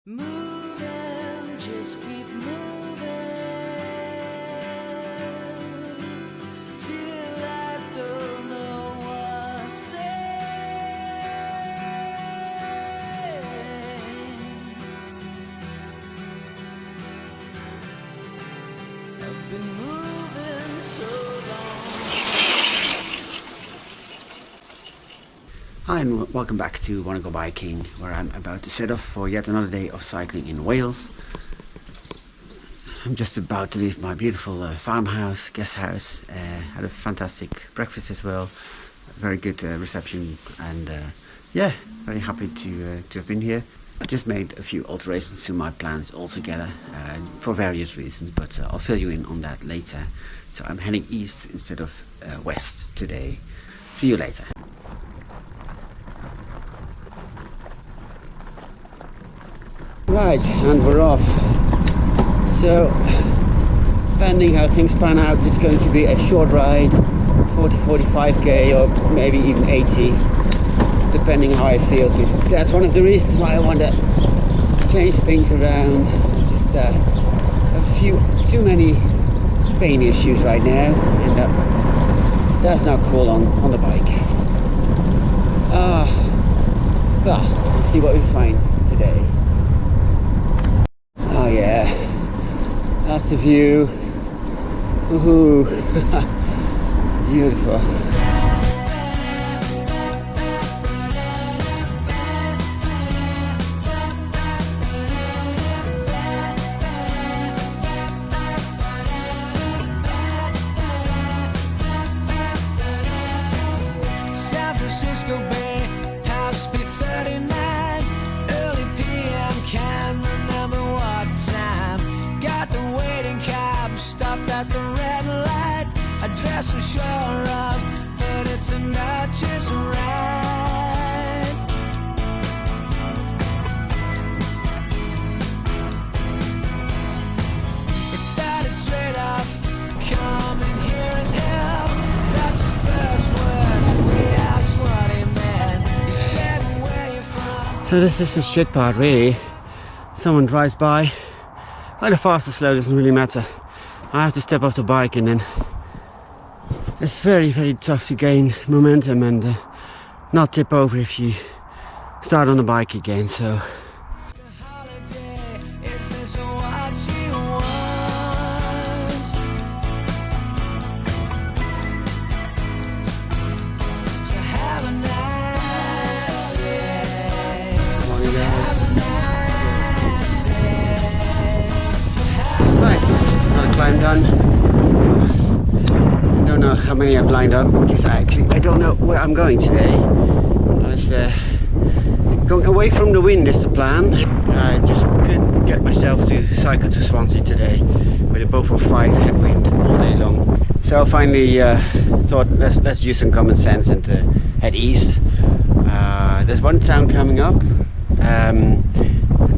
Moving, just keep moving till I don't know what to say. I've been moving so long. Hi and welcome back to WannaGoBiking, where I'm about to set off for yet another day of cycling in Wales. I'm just about to leave my beautiful farmhouse, guest house. Had a fantastic breakfast as well, very good reception, and yeah, very happy to have been here. I just made a few alterations to my plans altogether for various reasons, but I'll fill you in on that later. So I'm heading east instead of west today. See you later. Right, and we're off. So, depending how things pan out, it's going to be a short ride, 40-45k or maybe even 80, depending how I feel, because that's one of the reasons why I want to change things around. Just a few too many pain issues right now, and that's not cool on the bike. Well, let's see what we find today. Oh yeah, that's the view. Woohoo! Beautiful. San Francisco Bay, house B39, early PM, can't remember what time. Got the waiting cab, stopped at the red light. Address I'm sure of, but it turned out just right. It started straight off, coming here as hell. That's his first words, we asked what he meant. He said, where you from? So this is the shit part, really. Someone drives by, either fast or slow, doesn't really matter. I have to step off the bike, and then it's very, very tough to gain momentum and not tip over if you start on the bike again. So Holiday, is this what you want? So have a nice day. Have a nice day. right, another climb done. I don't know how many I've lined up because I don't know where I'm going today. I was going away from the wind is the plan. I just couldn't get myself to cycle to Swansea today with a Beaufort 5 headwind all day long. So I finally thought let's use some common sense and head east. There's one town coming up. I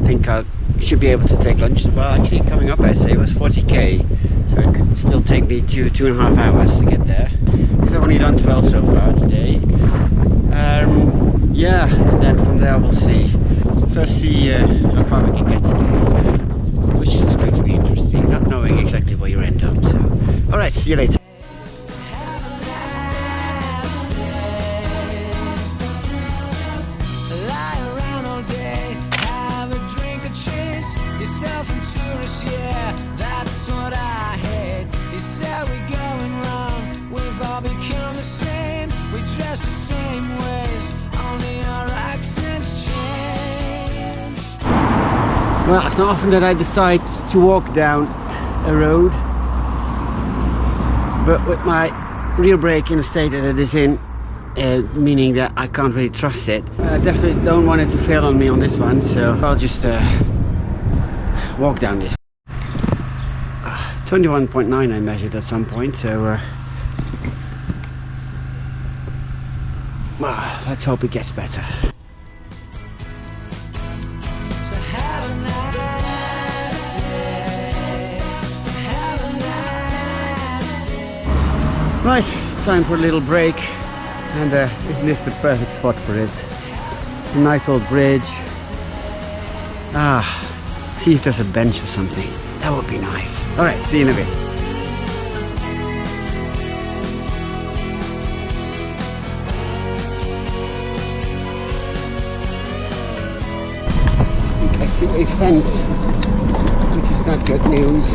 think I should be able to take lunch as well. Actually, coming up, I'd say it was 40k, so it could still take me 2.5 hours to get there, because I've only done 12 so far today. Yeah, and then from there we'll see. First see how far we can get today, which is going to be interesting, not knowing exactly where you end up. So, alright, see you later. Have a nice day. Lie around all day, have a drink or chase yourself and tourists, yeah, that's what I hate. He said we're going wrong, we've all become the same, we dress the same ways, only our accents change. Well, it's not often that I decide to walk down a road, but with my rear brake in the state that it is in, meaning that I can't really trust it, I definitely don't want it to fail on me on this one, so I'll just walk down this. 21.9 I measured at some point, so well, let's hope it gets better. So have a nice day. Have a nice day. Right, it's time for a little break, and isn't this the perfect spot for it? A nice old bridge, See if there's a bench or something. That would be nice. Alright, see you in a bit. I see a fence, which is not good news.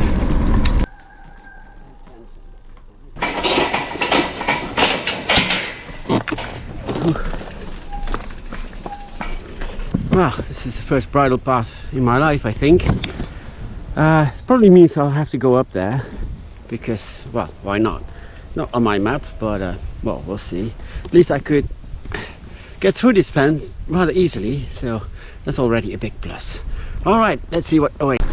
Well, this is the first bridle path in my life, I think. Probably means I'll have to go up there because, well, why not? Not on my map, but well, we'll see. At least I could get through this fence rather easily, so that's already a big plus. Alright, let's see what awaits.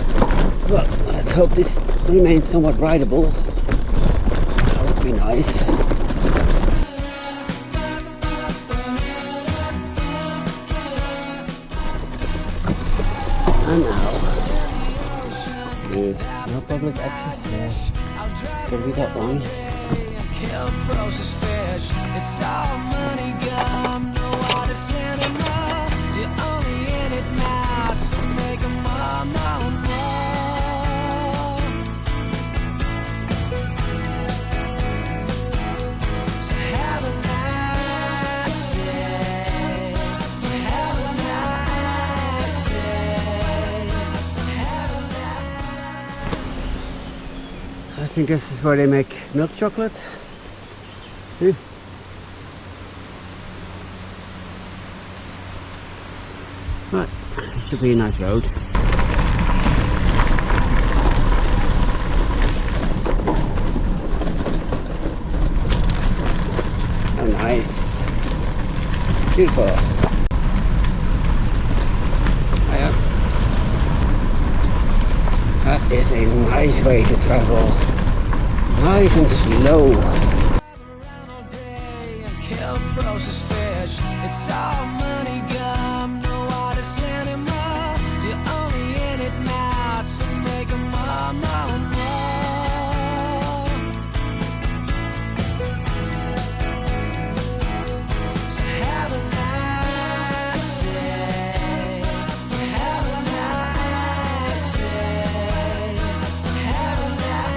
Well, let's hope this remains somewhat rideable. That would be nice. And now, good. No public access there. Could be that one. Kill processed fish. It's all money gum. No artist anymore. You're only in it now to make them more, more, more. So have a nice day. Have a nice day. Have a nice... I think this is where they make milk chocolate. Yeah. Right, it should be a nice road. Oh, nice. Beautiful. Hiya. That is a nice way to travel. Nice and slow. Processed fish, it's all money gum, no artists anymore. You're only in it now to make them more, more, more. So have a nice day. Have a nice day. Have a nice day. Have a nice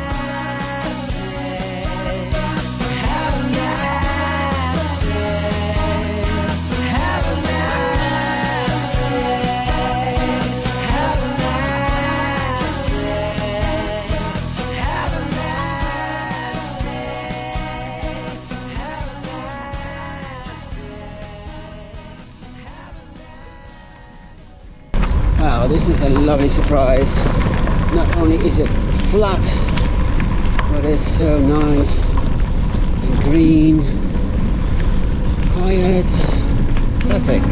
Wow, this is a lovely surprise. Not only is it flat, but it's so nice and green, quiet, perfect.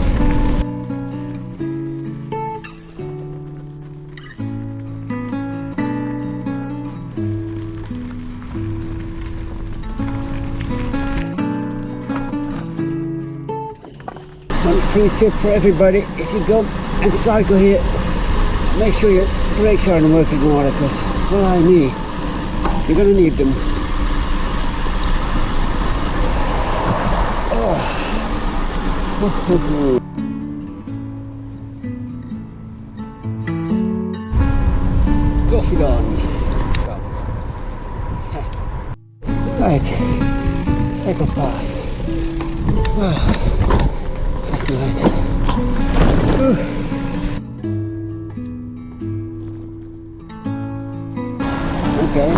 One free tip for everybody: if you go and cycle here, make sure your brakes are in working order, because, well, I need, you're going to need them. Oh. Coffee on. Right, cycle path. Wow, that's nice. Okay.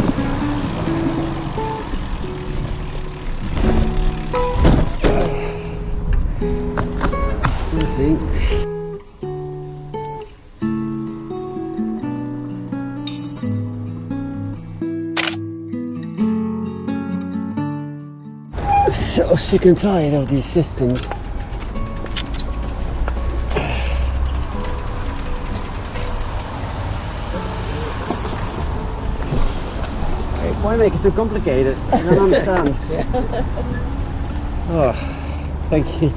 Something. So sick and tired of these systems. Why make it so complicated? I don't understand. Oh, thank you.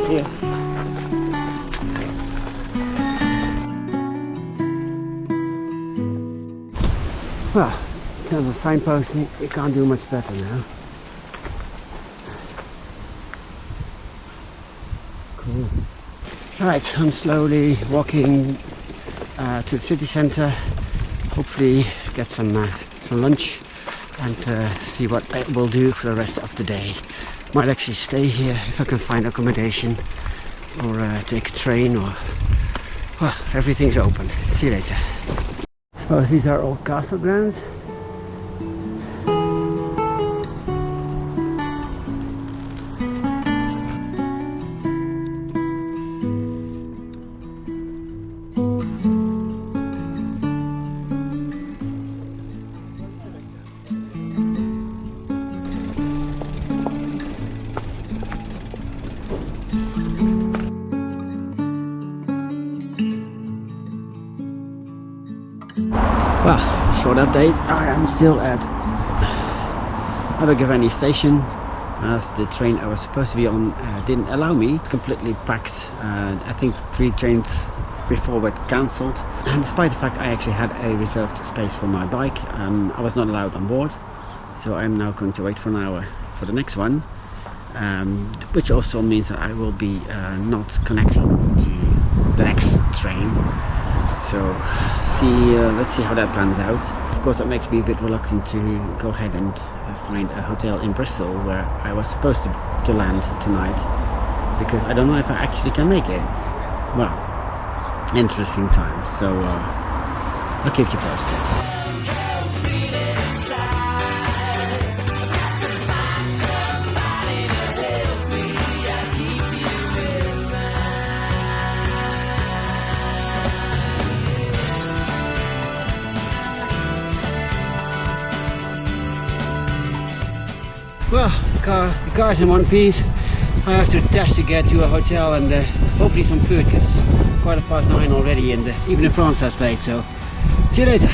Yeah. Well, terms of signposting, you can't do much better now. Cool. Right, I'm slowly walking to the city centre. Hopefully get some lunch and see what I will do for the rest of the day. Might actually stay here if I can find accommodation, or take a train, or well, everything's open. See you later. So these are all castle grounds. Well, short update. I am still at Abergavenny station, as the train I was supposed to be on didn't allow me. Completely packed. I think 3 trains before were cancelled, and despite the fact I actually had a reserved space for my bike, I was not allowed on board. So I'm now going to wait for an hour for the next one, which also means that I will be not connecting to the next train. So let's see how that pans out. Of course, that makes me a bit reluctant to go ahead and find a hotel in Bristol, where I was supposed to land tonight, because I don't know if I actually can make it. Well, interesting times. So I'll keep you posted. Well, the car's in one piece. I have to dash to get to a hotel and hopefully some food, because it's 9:15 already, and even in France that's late. So see you later.